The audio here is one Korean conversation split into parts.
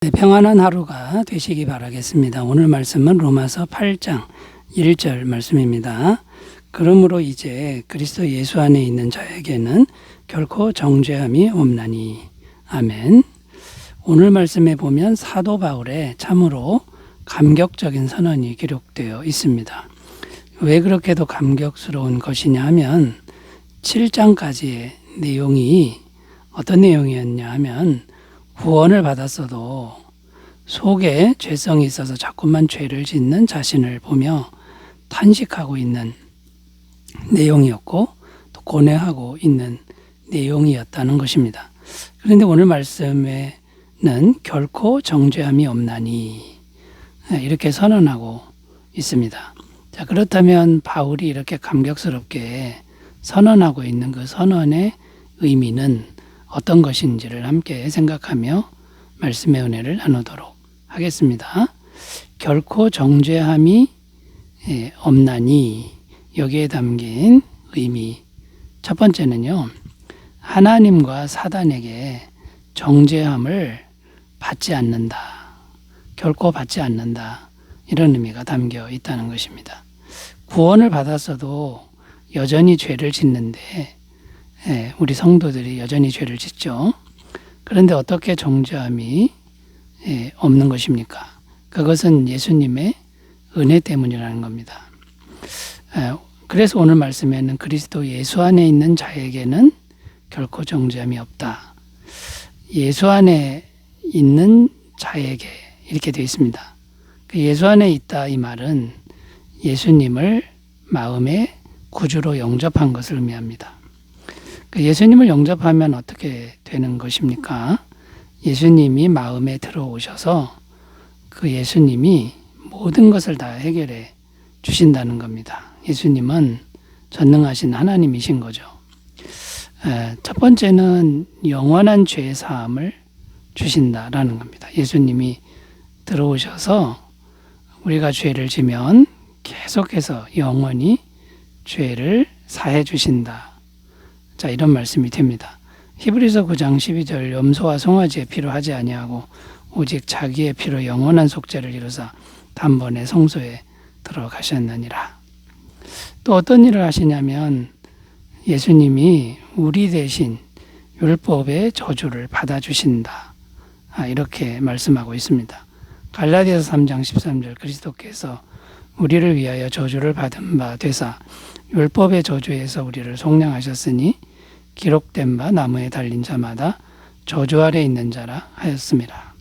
네, 평안한 하루가 되시기 바라겠습니다. 오늘 말씀은 로마서 8장 1절 말씀입니다. 그러므로 이제 그리스도 예수 안에 있는 자에게는 결코 정죄함이 없나니. 아멘. 오늘 말씀에 보면 사도 바울의 참으로 감격적인 선언이 기록되어 있습니다. 왜 그렇게도 감격스러운 것이냐 하면 7장까지의 내용이 어떤 내용이었냐 하면 구원을 받았어도 속에 죄성이 있어서 자꾸만 죄를 짓는 자신을 보며 탄식하고 있는 내용이었고 또 고뇌하고 있는 내용이었다는 것입니다. 그런데 오늘 말씀에는 결코 정죄함이 없나니 이렇게 선언하고 있습니다. 자, 그렇다면 바울이 이렇게 감격스럽게 선언하고 있는 그 선언의 의미는 어떤 것인지를 함께 생각하며 말씀의 은혜를 나누도록 하겠습니다. 결코 정죄함이 없나니 여기에 담긴 의미 첫 번째는요. 하나님과 사단에게 정죄함을 받지 않는다. 결코 받지 않는다. 이런 의미가 담겨 있다는 것입니다. 구원을 받았어도 여전히 죄를 짓는데 우리 성도들이 여전히 죄를 짓죠. 그런데 어떻게 정죄함이 없는 것입니까? 그것은 예수님의 은혜 때문이라는 겁니다. 그래서 오늘 말씀에는 그리스도 예수 안에 있는 자에게는 결코 정죄함이 없다. 예수 안에 있는 자에게 이렇게 되어 있습니다. 예수 안에 있다 이 말은 예수님을 마음의 구주로 영접한 것을 의미합니다. 예수님을 영접하면 어떻게 되는 것입니까? 예수님이 마음에 들어오셔서 그 예수님이 모든 것을 다 해결해 주신다는 겁니다. 예수님은 전능하신 하나님이신 거죠. 첫 번째는 영원한 죄 사함을 주신다라는 겁니다. 예수님이 들어오셔서 우리가 죄를 지면 계속해서 영원히 죄를 사해 주신다. 자, 이런 말씀이 됩니다. 히브리서 9장 12절 염소와 송아지의 피로 하지 아니하고 오직 자기의 피로 영원한 속죄를 이루사 단번에 성소에 들어가셨느니라. 또 어떤 일을 하시냐면 예수님이 우리 대신 율법의 저주를 받아주신다. 이렇게 말씀하고 있습니다. 갈라디아서 3장 13절 그리스도께서 우리를 위하여 저주를 받은 바 되사 율법의 저주에서 우리를 속량하셨으니 기록된 바 나무에 달린 자마다 저주 아래 있는 자라 하였습니다.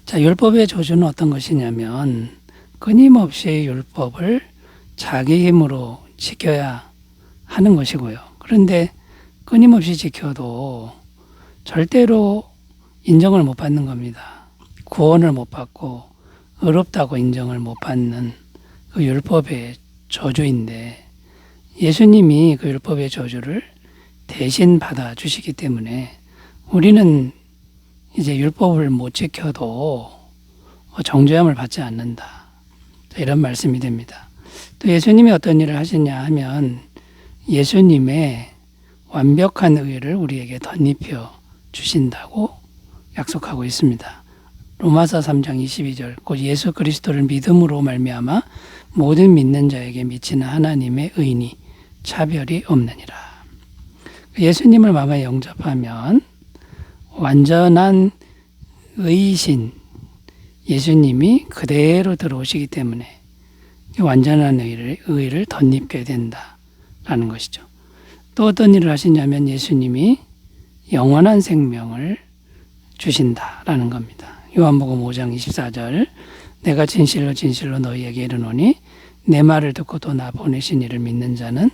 자, 율법의 저주는 어떤 것이냐면 끊임없이 율법을 자기 힘으로 지켜야 하는 것이고요. 그런데 끊임없이 지켜도 절대로 인정을 못 받는 겁니다. 구원을 못 받고 의롭다고 인정을 못 받는 그 율법의 저주인데 예수님이 그 율법의 저주를 대신 받아주시기 때문에 우리는 이제 율법을 못 지켜도 정죄함을 받지 않는다. 이런 말씀이 됩니다. 또 예수님이 어떤 일을 하시냐 하면 예수님의 완벽한 의를 우리에게 덧입혀 주신다고 약속하고 있습니다. 로마서 3장 22절 곧 예수 그리스도를 믿음으로 말미암아 모든 믿는 자에게 미치는 하나님의 의니 차별이 없느니라. 예수님을 마음에 영접하면 완전한 의이신 예수님이 그대로 들어오시기 때문에 완전한 의를 덧입게 된다라는 것이죠. 또 어떤 일을 하시냐면 예수님이 영원한 생명을 주신다라는 겁니다. 요한복음 5장 24절 내가 진실로 진실로 너희에게 이르노니 내 말을 듣고 또 나 보내신 이를 믿는 자는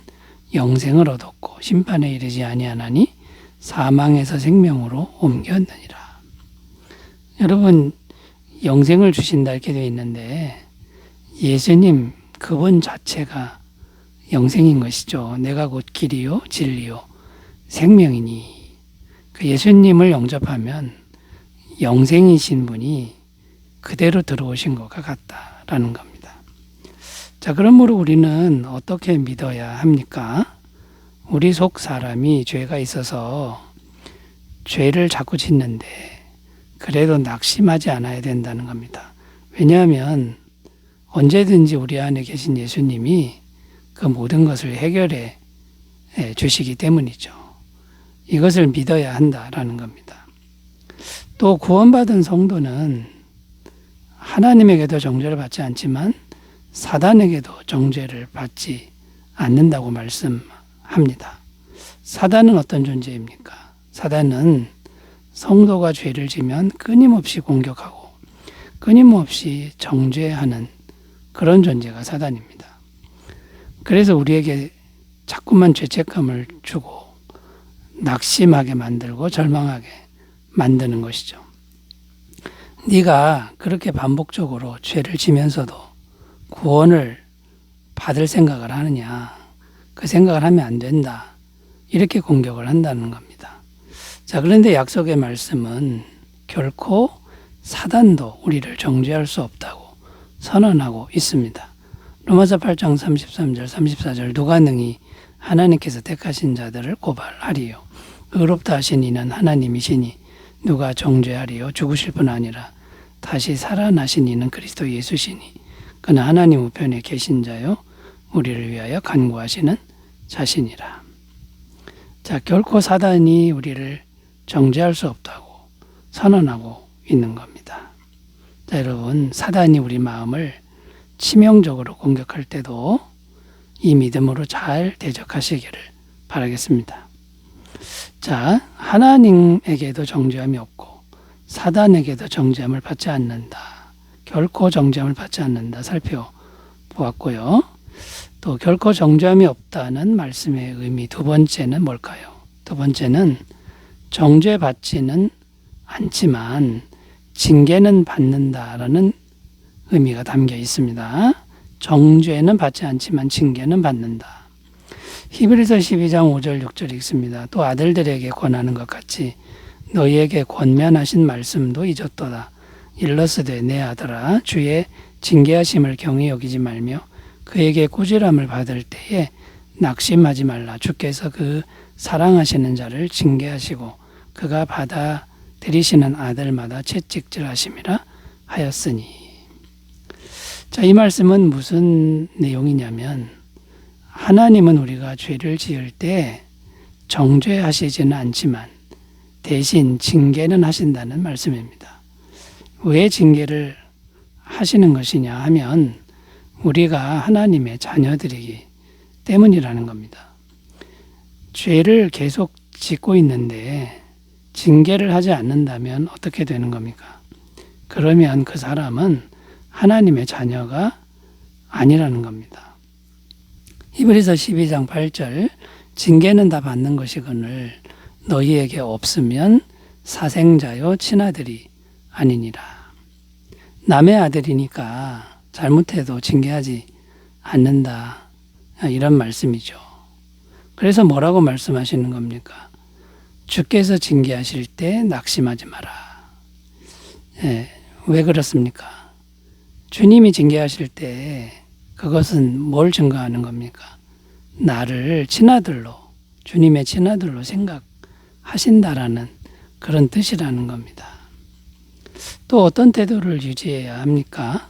영생을 얻었고 심판에 이르지 아니하나니 사망에서 생명으로 옮겼느니라. 여러분 영생을 주신다 이렇게 되어 있는데 예수님 그분 자체가 영생인 것이죠. 내가 곧 길이요 진리요 생명이니 그 예수님을 영접하면 영생이신 분이 그대로 들어오신 것과 같다라는 겁니다. 자, 그러므로 우리는 어떻게 믿어야 합니까? 우리 속 사람이 죄가 있어서 죄를 자꾸 짓는데 그래도 낙심하지 않아야 된다는 겁니다. 왜냐하면 언제든지 우리 안에 계신 예수님이 그 모든 것을 해결해 주시기 때문이죠. 이것을 믿어야 한다라는 겁니다. 또 구원받은 성도는 하나님에게도 정죄를 받지 않지만 사단에게도 정죄를 받지 않는다고 말씀합니다. 사단은 어떤 존재입니까? 사단은 성도가 죄를 지면 끊임없이 공격하고 끊임없이 정죄하는 그런 존재가 사단입니다. 그래서 우리에게 자꾸만 죄책감을 주고 낙심하게 만들고 절망하게 만드는 것이죠. 네가 그렇게 반복적으로 죄를 지면서도 구원을 받을 생각을 하느냐? 그 생각을 하면 안 된다. 이렇게 공격을 한다는 겁니다. 자, 그런데 약속의 말씀은 결코 사단도 우리를 정죄할 수 없다고 선언하고 있습니다. 로마서 8장 33절 34절 누가 능히 하나님께서 택하신 자들을 고발하리요. 의롭다 하신 이는 하나님이시니 누가 정죄하리요. 죽으실 뿐 아니라 다시 살아나신 이는 그리스도 예수시니 그는 하나님 우편에 계신 자요 우리를 위하여 간구하시는 자신이라. 자, 결코 사단이 우리를 정죄할 수 없다고 선언하고 있는 겁니다. 자, 여러분, 사단이 우리 마음을 치명적으로 공격할 때도 이 믿음으로 잘 대적하시기를 바라겠습니다. 자, 하나님에게도 정죄함이 없고 사단에게도 정죄함을 받지 않는다. 결코 정죄함을 받지 않는다 살펴보았고요. 또 결코 정죄함이 없다는 말씀의 의미 두 번째는 뭘까요? 두 번째는 정죄받지는 않지만 징계는 받는다라는 의미가 담겨 있습니다. 정죄는 받지 않지만 징계는 받는다. 히브리서 12장 5절 6절 읽습니다. 또 아들들에게 권하는 것 같이 너희에게 권면하신 말씀도 잊었도다. 일러스되 내 아들아 주의 징계하심을 경히 여기지 말며 그에게 꾸지람을 받을 때에 낙심하지 말라. 주께서 그 사랑하시는 자를 징계하시고 그가 받아들이시는 아들마다 채찍질하심이라 하였으니. 자, 이 말씀은 무슨 내용이냐면 하나님은 우리가 죄를 지을 때 정죄하시지는 않지만 대신 징계는 하신다는 말씀입니다. 왜 징계를 하시는 것이냐 하면 우리가 하나님의 자녀들이기 때문이라는 겁니다. 죄를 계속 짓고 있는데 징계를 하지 않는다면 어떻게 되는 겁니까? 그러면 그 사람은 하나님의 자녀가 아니라는 겁니다. 히브리서 12장 8절 징계는 다 받는 것이거늘 너희에게 없으면 사생자요 친아들이 아니니라. 남의 아들이니까 잘못해도 징계하지 않는다. 이런 말씀이죠. 그래서 뭐라고 말씀하시는 겁니까? 주께서 징계하실 때 낙심하지 마라. 왜 그렇습니까? 주님이 징계하실 때 그것은 뭘 증거하는 겁니까? 나를 친아들로, 주님의 친아들로 생각하신다라는 그런 뜻이라는 겁니다. 또 어떤 태도를 유지해야 합니까?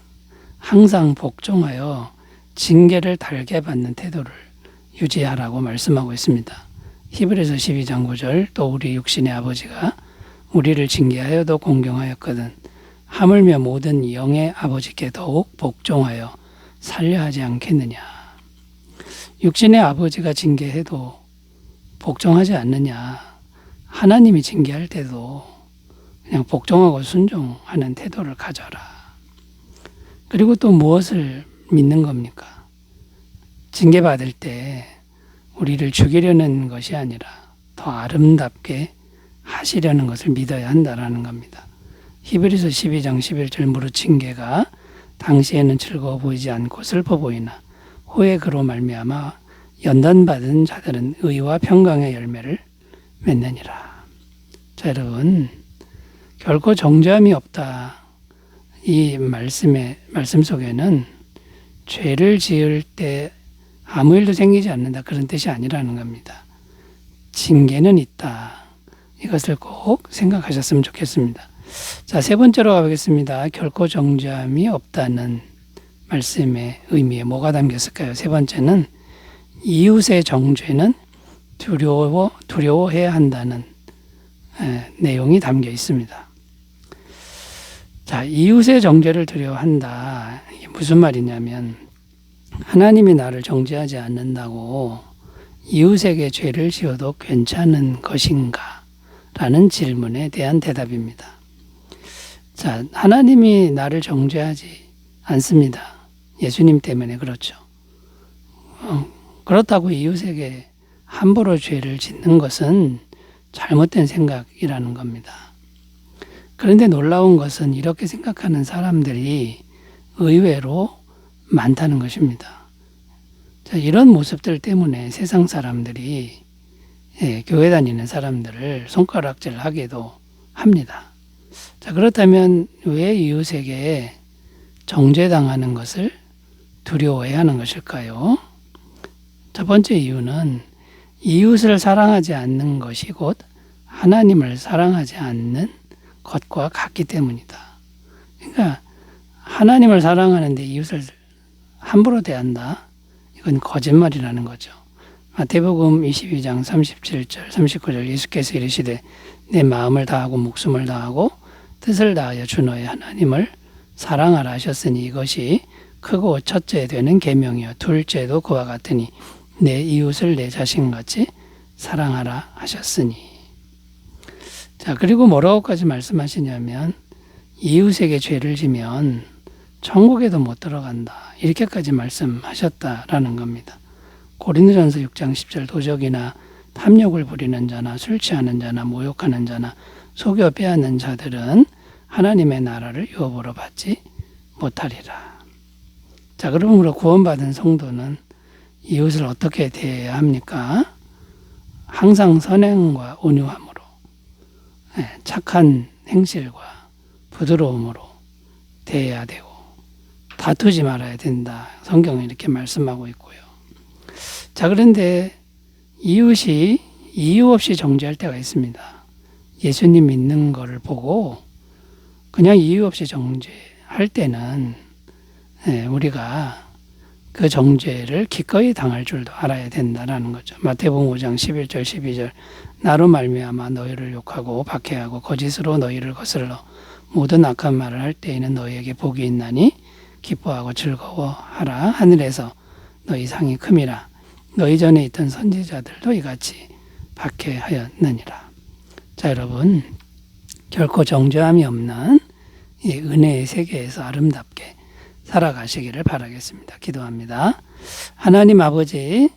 항상 복종하여 징계를 달게 받는 태도를 유지하라고 말씀하고 있습니다. 히브리서 12장 9절 또 우리 육신의 아버지가 우리를 징계하여도 공경하였거든 하물며 모든 영의 아버지께 더욱 복종하여 살려하지 않겠느냐. 육신의 아버지가 징계해도 복종하지 않느냐. 하나님이 징계할 때도 그냥 복종하고 순종하는 태도를 가져라. 그리고 또 무엇을 믿는 겁니까? 징계받을 때 우리를 죽이려는 것이 아니라 더 아름답게 하시려는 것을 믿어야 한다라는 겁니다. 히브리서 12장 11절 무릇 징계가 당시에는 즐거워 보이지 않고 슬퍼 보이나 후에 그로 말미암아 연단받은 자들은 의와 평강의 열매를 맺느니라. 자, 여러분, 결코 정죄함이 없다. 이 말씀 속에는 죄를 지을 때 아무 일도 생기지 않는다. 그런 뜻이 아니라는 겁니다. 징계는 있다. 이것을 꼭 생각하셨으면 좋겠습니다. 자, 세 번째로 가보겠습니다. 결코 정죄함이 없다는 말씀의 의미에 뭐가 담겼을까요? 세 번째는 이웃의 정죄는 두려워해야 한다는 내용이 담겨 있습니다. 자, 이웃의 정죄를 두려워한다. 이게 무슨 말이냐면 하나님이 나를 정죄하지 않는다고 이웃에게 죄를 지어도 괜찮은 것인가? 라는 질문에 대한 대답입니다. 자, 하나님이 나를 정죄하지 않습니다. 예수님 때문에 그렇죠. 그렇다고 이웃에게 함부로 죄를 짓는 것은 잘못된 생각이라는 겁니다. 그런데 놀라운 것은 이렇게 생각하는 사람들이 의외로 많다는 것입니다. 자, 이런 모습들 때문에 세상 사람들이 교회 다니는 사람들을 손가락질하기도 합니다. 자, 그렇다면 왜 이웃에게 정죄당하는 것을 두려워해야 하는 것일까요? 첫 번째 이유는 이웃을 사랑하지 않는 것이 곧 하나님을 사랑하지 않는 것과 같기 때문이다. 그러니까 하나님을 사랑하는데 이웃을 함부로 대한다. 이건 거짓말이라는 거죠. 마태복음 22장 37절 39절 예수께서 이르시되 내 마음을 다하고 목숨을 다하고 뜻을 다하여 주 너의 하나님을 사랑하라 하셨으니 이것이 크고 첫째 되는 계명이요 둘째도 그와 같으니 내 이웃을 내 자신같이 사랑하라 하셨으니. 자, 그리고 뭐라고까지 말씀하시냐면 이웃에게 죄를 지면 천국에도 못 들어간다. 이렇게까지 말씀하셨다라는 겁니다. 고린도전서 6장 10절 도적이나 탐욕을 부리는 자나 술 취하는 자나 모욕하는 자나 속여 빼앗는 자들은 하나님의 나라를 유업으로 받지 못하리라. 자, 그러므로 구원받은 성도는 이웃을 어떻게 대해야 합니까? 항상 선행과 온유함으로, 착한 행실과 부드러움으로 대해야 되고 다투지 말아야 된다. 성경은 이렇게 말씀하고 있고요. 자, 그런데 이웃이 이유 없이 정죄할 때가 있습니다. 예수님 믿는 것을 보고 그냥 이유 없이 정죄할 때는 우리가 그 정죄를 기꺼이 당할 줄도 알아야 된다라는 거죠. 마태복음 5장 11절 12절 나로 말미암아 너희를 욕하고 박해하고 거짓으로 너희를 거슬러 모든 악한 말을 할 때에는 너희에게 복이 있나니 기뻐하고 즐거워하라. 하늘에서 너희 상이 큼이라. 너희 전에 있던 선지자들도 이같이 박해하였느니라. 자, 여러분, 결코 정죄함이 없는 이 은혜의 세계에서 아름답게 살아가시기를 바라겠습니다. 기도합니다. 하나님 아버지,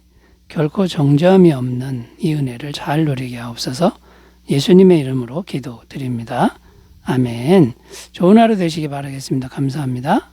결코 정죄함이 없는 이 은혜를 잘 누리게 하옵소서. 예수님의 이름으로 기도드립니다. 아멘. 좋은 하루 되시기 바라겠습니다. 감사합니다.